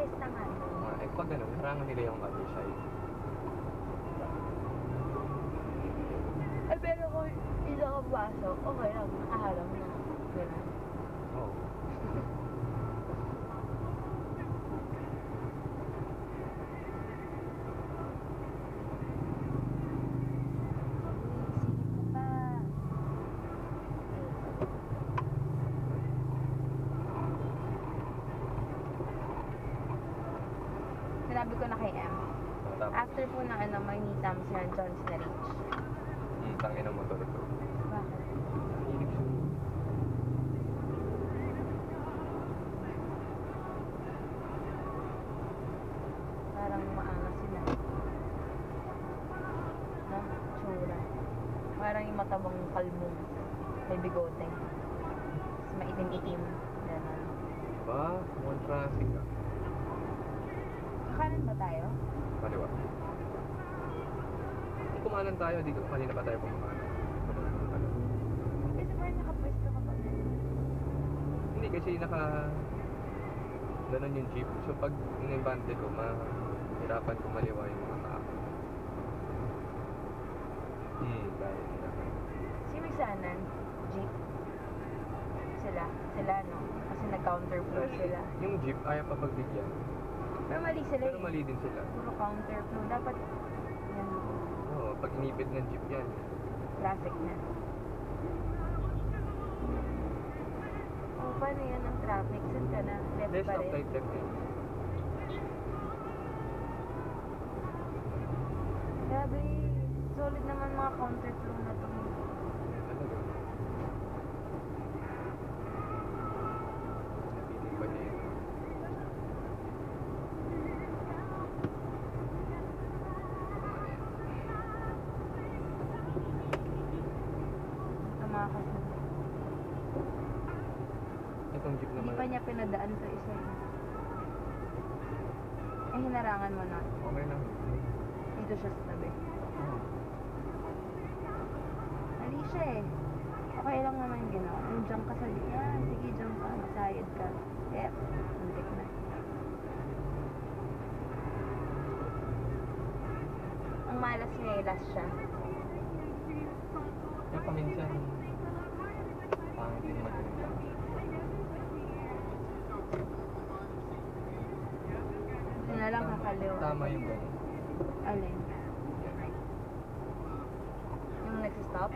mabilis na nga. Eh, pag ganun, harangan nila yung other side. Eh, pero kung hindi ako pasok, okay lang, nakaharap na. Ganun. Oo. Sige pa. Sinabi ko na kay M. Tapos, After po na Maynita, si John's na reach. tangin ang motor to. Bakit? Hilig siya. Parang maangas sila. No? Tsura. Parang yung matabang kalmong. May bigote. Tapos maitim-itim. Ganun. Ba? One traffic ah. Kakanan ba tayo? Kaliwa. Kung kumanan tayo, dito kanina pa tayo kumanan. Kasi parang nakapwesto ka pa. Hindi kasi ganun yung jeep. So pag inibante ko, mahirapan ko maliwa yung mga tao. Dahil na. Si Misanan, jeep. Sila no? Kasi nag-counter flow sila. Yung jeep, ayaw pa pagbigyan. Pero mali sila Pero mali din sila. Puro counter flow. Dapat yan. Oo, pag inipit ng jeep yan. Traffic na. Oh, paano yan ang traffic? Saan ka na? Left There's pa rin? stoplight left eh. Grabe. Solid naman mga counter flow na to. Talaga. Napitin pa niya yun. Tumakas na. Itong jeep Hindi naman. pa niya pinadaan sa isa. Eh, hinarangan mo na. Okay lang. Dito siya sa tabi. Oh. Mali siya eh. Okay lang naman ginawa. Yung jump ka sa liyan. Sige, jump ka. Masayad ka. Yep. Muntik na. Ang malas niya eh. Last siya. Kaya paminsan, pangit din maganda. Hindi na lang kakaliw. Tama yung ganun. Alin? Yan. Yung nag-stop?